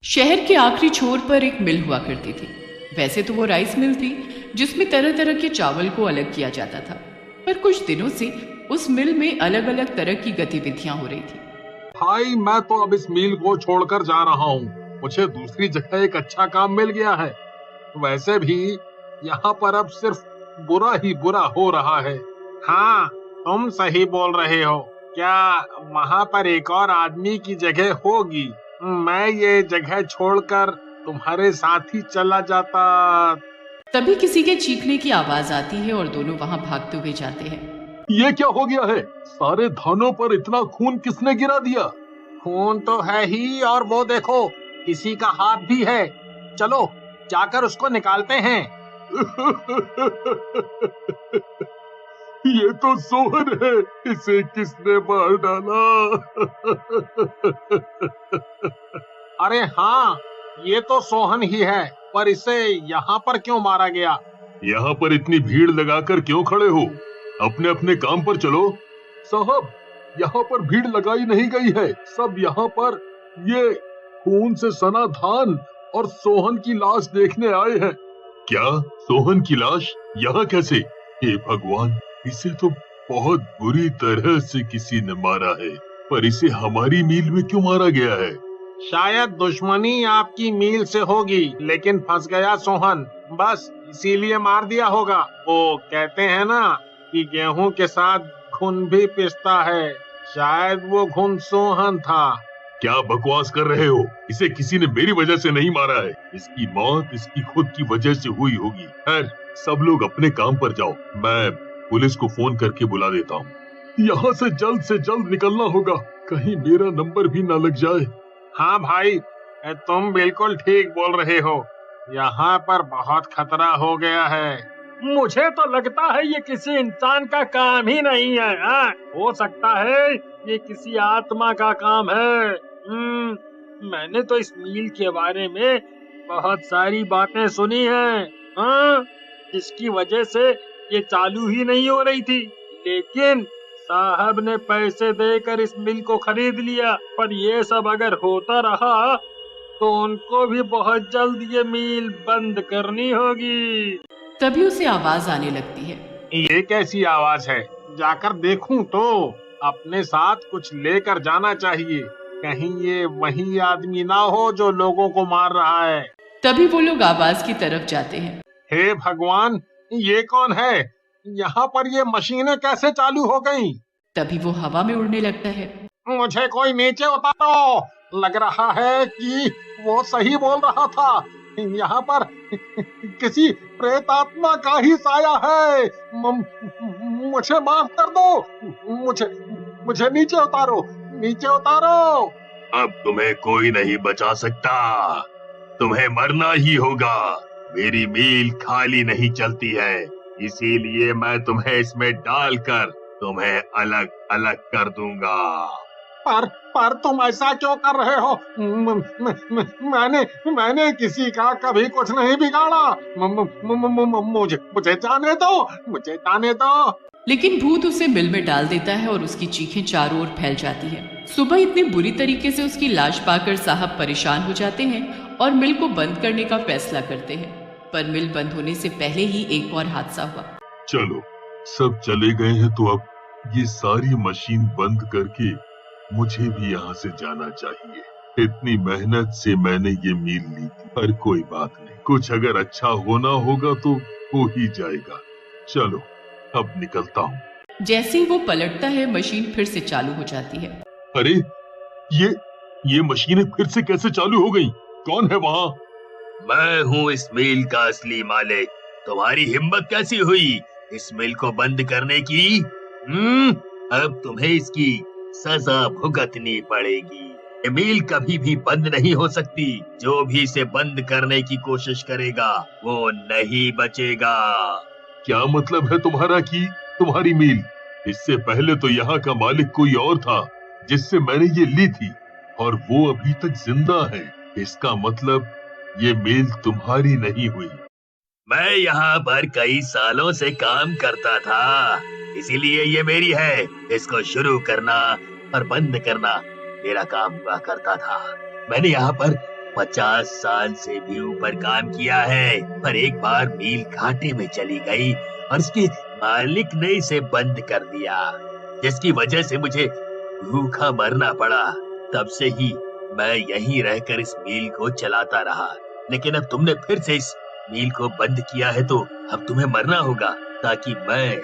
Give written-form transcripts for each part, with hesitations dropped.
शहर के आखिरी छोर पर एक मिल हुआ करती थी। वैसे तो वो राइस मिल थी जिसमें तरह तरह के चावल को अलग किया जाता था, पर कुछ दिनों से उस मिल में अलग अलग तरह की गतिविधियां हो रही थी। भाई मैं तो अब इस मिल को छोड़कर जा रहा हूँ। मुझे दूसरी जगह एक अच्छा काम मिल गया है। वैसे भी यहाँ पर अब सिर्फ बुरा ही बुरा हो रहा है। हाँ, तुम सही बोल रहे हो। क्या वहाँ पर एक और आदमी की जगह होगी? मैं ये जगह छोड़कर तुम्हारे साथ ही चला जाता। तभी किसी के चीखने की आवाज आती है और दोनों वहां भागते हुए जाते हैं। ये क्या हो गया है? सारे धानों पर इतना खून किसने गिरा दिया? खून तो है ही, और वो देखो किसी का हाथ भी है। चलो जाकर उसको निकालते हैं। ये तो सोहन है, इसे किसने मार डाला? अरे हाँ, ये तो सोहन ही है, पर इसे यहाँ पर क्यों मारा गया? यहाँ पर इतनी भीड़ लगाकर क्यों खड़े हो? अपने अपने काम पर चलो। साहब, यहाँ पर भीड़ लगाई नहीं गई है। सब यहाँ पर ये खून से सना धान और सोहन की लाश देखने आए हैं। क्या सोहन की लाश यहाँ कैसे? हे भगवान, इसे तो बहुत बुरी तरह से किसी ने मारा है, पर इसे हमारी मील में क्यों मारा गया है? शायद दुश्मनी आपकी मील से होगी, लेकिन फंस गया सोहन, बस इसीलिए मार दिया होगा। वो कहते हैं ना कि गेहूं के साथ घुन भी पिसता है, शायद वो घुन सोहन था। क्या बकवास कर रहे हो? इसे किसी ने मेरी वजह से नहीं मारा है। इसकी मौत इसकी खुद की वजह से हुई होगी। खैर, सब लोग अपने काम पर जाओ, मैं पुलिस को फोन करके बुला देता हूँ। यहाँ से जल्द निकलना होगा, कहीं मेरा नंबर भी न लग जाए। हाँ भाई, तुम बिल्कुल ठीक बोल रहे हो। यहाँ पर बहुत खतरा हो गया है। मुझे तो लगता है ये किसी इंसान का काम ही नहीं है। हो सकता है ये किसी आत्मा का काम है। मैंने तो इस मील के बारे में बहुत सारी बातें सुनी हैं, जिसकी वजह से ये चालू ही नहीं हो रही थी, लेकिन साहब ने पैसे देकर इस मिल को खरीद लिया। पर ये सब अगर होता रहा तो उनको भी बहुत जल्द ये मिल बंद करनी होगी। तभी उसे आवाज आने लगती है। ये कैसी आवाज है? जाकर देखूं तो। अपने साथ कुछ लेकर जाना चाहिए, कहीं ये वही आदमी ना हो जो लोगों को मार रहा है। तभी वो लोग आवाज की तरफ जाते हैं। हे भगवान, ये कौन है? यहाँ पर ये मशीनें कैसे चालू हो गईं? तभी वो हवा में उड़ने लगता है। मुझे कोई नीचे उतारो। लग रहा है कि वो सही बोल रहा था। यहाँ पर किसी प्रेत आत्मा का ही साया है। मुझे माफ कर दो। मुझे नीचे उतारो, नीचे उतारो। अब तुम्हें कोई नहीं बचा सकता, तुम्हें मरना ही होगा। मेरी मील खाली नहीं चलती है, इसीलिए मैं तुम्हें इसमें डालकर तुम्हें अलग अलग कर दूंगा। पर तुम ऐसा क्यों कर रहे हो? मैंने किसी का कभी कुछ नहीं बिगाड़ा। मुझे जाने दो, मुझे जाने दो। लेकिन भूत उसे मिल में डाल देता है और उसकी चीखें चारों ओर फैल जाती है। सुबह इतनी बुरी तरीके से उसकी लाश पाकर साहब परेशान हो जाते हैं और मिल को बंद करने का फैसला करते हैं। पर मिल बंद होने से पहले ही एक और हादसा हुआ। चलो, सब चले गए हैं तो अब ये सारी मशीन बंद करके मुझे भी यहाँ से जाना चाहिए। इतनी मेहनत से मैंने ये मील ली थी, पर कोई बात नहीं, कुछ अगर अच्छा होना होगा तो हो ही जाएगा। चलो अब निकलता हूँ। जैसे ही वो पलटता है, मशीन फिर से चालू हो जाती है। अरे ये मशीनें फिर से कैसे चालू हो गई? कौन है वहाँ? मैं हूँ इस मिल का असली मालिक। तुम्हारी हिम्मत कैसी हुई इस मिल को बंद करने की? अब तुम्हें इसकी सजा भुगतनी पड़ेगी। ये मिल कभी भी बंद नहीं हो सकती। जो भी इसे बंद करने की कोशिश करेगा वो नहीं बचेगा। क्या मतलब है तुम्हारा कि तुम्हारी मील? इससे पहले तो यहाँ का मालिक कोई और था जिससे मैंने ये ली थी, और वो अभी तक जिंदा है। इसका मतलब ये मील तुम्हारी नहीं हुई। मैं यहाँ पर कई सालों से काम करता था, इसीलिए ये मेरी है। इसको शुरू करना और बंद करना मेरा काम हुआ करता था। मैंने यहाँ पर 50 साल से भी ऊपर काम किया है, पर एक बार मील घाटे में चली गई और उसके मालिक ने इसे बंद कर दिया, जिसकी वजह से मुझे भूखा मरना पड़ा। तब से ही मैं यहीं रहकर इस मील को चलाता रहा, लेकिन अब तुमने फिर से इस मील को बंद किया है तो अब तुम्हें मरना होगा, ताकि मैं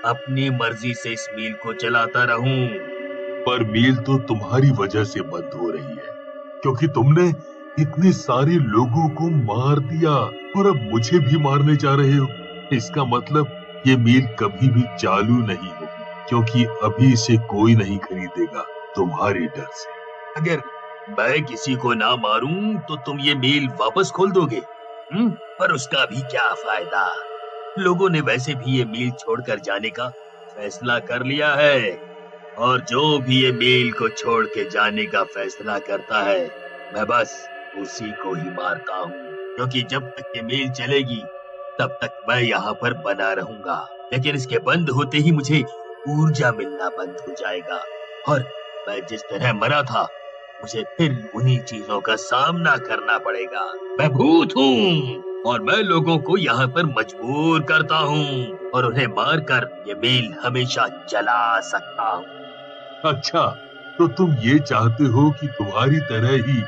अपनी मर्जी से इस मील को चलाता रहूं। पर मील तो तुम्हारी वजह से बंद हो रही है, क्योंकि तुमने इतने सारे लोगों को मार दिया और अब मुझे भी मारने जा रहे हो। इसका मतलब ये मील कभी भी चालू नहीं होगी, क्योंकि अभी इसे कोई नहीं खरीदेगा तुम्हारे डर से। अगर मैं किसी को ना मारूं तो तुम ये मील वापस खोल दोगे? पर उसका भी क्या फायदा? लोगों ने वैसे भी ये मील छोड़कर जाने का फैसला कर लिया है, और जो भी ये मील को छोड़ के जाने का फैसला करता है, मैं बस उसी को ही मारता हूँ, क्योंकि जब तक ये मील चलेगी तब तक मैं यहाँ पर बना रहूंगा। लेकिन इसके बंद होते ही मुझे ऊर्जा मिलना बंद हो जाएगा, और मैं जिस तरह मरा था मुझे फिर उन्हीं चीजों का सामना करना पड़ेगा। मैं भूत हूँ और मैं लोगों को यहाँ पर मजबूर करता हूँ और उन्हें मारकर ये मील हमेशा जला सकता हूँ। अच्छा, तो तुम ये चाहते हो कि तुम्हारी तरह ही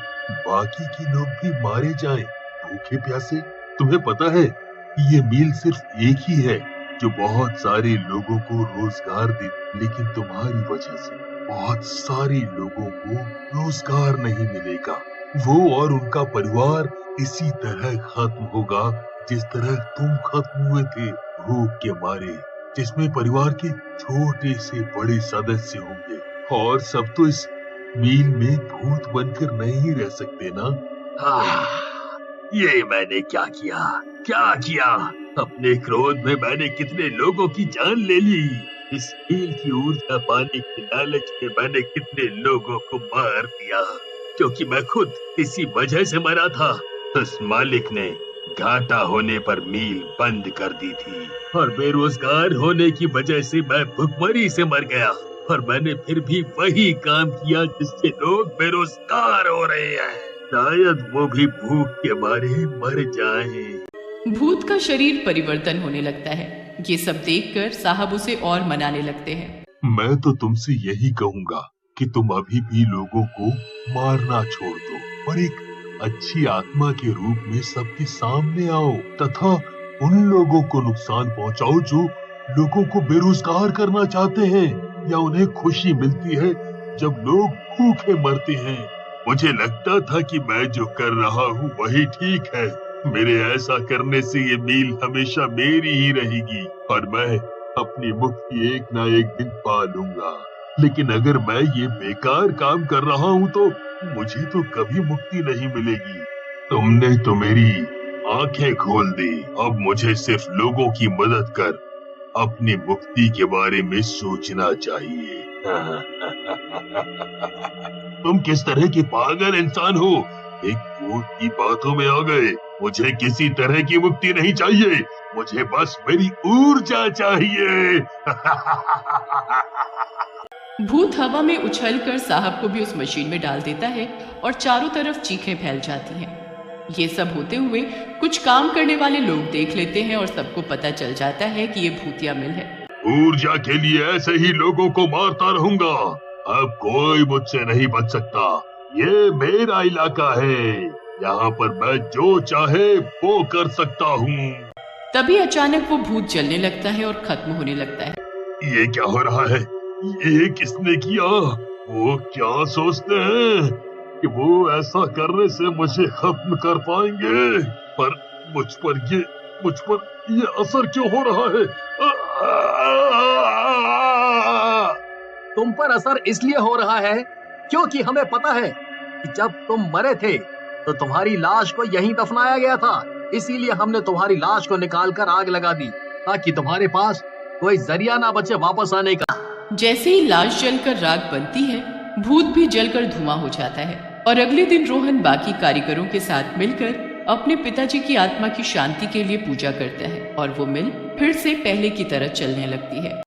बाकी के लोग भी मारे जाएं, भूखे प्यासे? तुम्हें पता है कि ये मील सिर्फ एक ही है जो बहुत सारे लोगों को रोजगार दे, लेकिन तुम्हारी वजह से बहुत सारे लोगों को रोजगार नहीं मिलेगा। वो और उनका परिवार इसी तरह खत्म होगा जिस तरह तुम खत्म हुए थे, भूख के मारे, जिसमें परिवार के छोटे से बड़े सदस्य होंगे। और सब तो इस मील में भूत बनकर नहीं रह सकते ना? ये मैंने क्या किया? अपने क्रोध में मैंने कितने लोगों की जान ले ली। इस मील की ऊर्जा पाने के लालच में मैंने कितने लोगों को मार दिया, क्योंकि मैं खुद इसी वजह से मरा था। उस मालिक ने घाटा होने पर मील बंद कर दी थी, और बेरोजगार होने की वजह से मैं भुखमरी से मर गया, और मैंने फिर भी वही काम किया जिससे लोग बेरोजगार हो रहे हैं। शायद वो भी भूख के मारे मर जाएं। भूत का शरीर परिवर्तन होने लगता है। ये सब देखकर साहब उसे और मनाने लगते हैं। मैं तो तुमसे यही कहूंगा कि तुम अभी भी लोगों को मारना छोड़ दो और एक अच्छी आत्मा के रूप में सबके सामने आओ, तथा उन लोगों को नुकसान पहुंचाओ जो लोगों को बेरोजगार करना चाहते हैं, या उन्हें खुशी मिलती है जब लोग भूखे मरते हैं। मुझे लगता था कि मैं जो कर रहा हूँ वही ठीक है। मेरे ऐसा करने से ये मील हमेशा मेरी ही रहेगी और मैं अपनी मुक्ति एक ना एक दिन पा लूंगा। लेकिन अगर मैं ये बेकार काम कर रहा हूँ तो मुझे तो कभी मुक्ति नहीं मिलेगी। तुमने तो मेरी आंखें खोल दी। अब मुझे सिर्फ लोगों की मदद कर अपनी मुक्ति के बारे में सोचना चाहिए। तुम किस तरह के पागल इंसान हो? एक भूत की बातों में आ गए। मुझे किसी तरह की मुक्ति नहीं चाहिए, मुझे बस मेरी ऊर्जा चाहिए। भूत हवा में उछलकर साहब को भी उस मशीन में डाल देता है और चारों तरफ चीखें फैल जाती हैं। ये सब होते हुए कुछ काम करने वाले लोग देख लेते हैं और सबको पता चल जाता है कि ये भूतिया मिल है। ऊर्जा के लिए ऐसे ही लोगों को मारता रहूंगा। अब कोई मुझसे नहीं बच सकता। ये मेरा इलाका है, यहाँ पर मैं जो चाहे वो कर सकता हूँ। तभी अचानक वो भूत जलने लगता है और खत्म होने लगता है। ये क्या हो रहा है? ये किसने किया? वो क्या सोचते हैं कि वो ऐसा करने से मुझे खत्म कर पाएंगे? पर मुझ पर ये असर क्यों हो रहा है? तुम पर असर इसलिए हो रहा है क्योंकि हमें पता है कि जब तुम मरे थे तो तुम्हारी लाश को यहीं दफनाया गया था। इसीलिए हमने तुम्हारी लाश को निकालकर आग लगा दी, ताकि तुम्हारे पास कोई जरिया ना बचे वापस आने का। जैसे ही लाश जलकर राख बनती है, भूत भी जलकर धुआं हो जाता है। और अगले दिन रोहन बाकी कारीगरों के साथ मिलकर अपने पिताजी की आत्मा की शांति के लिए पूजा करता है और वो मिल फिर से पहले की तरह चलने लगती है।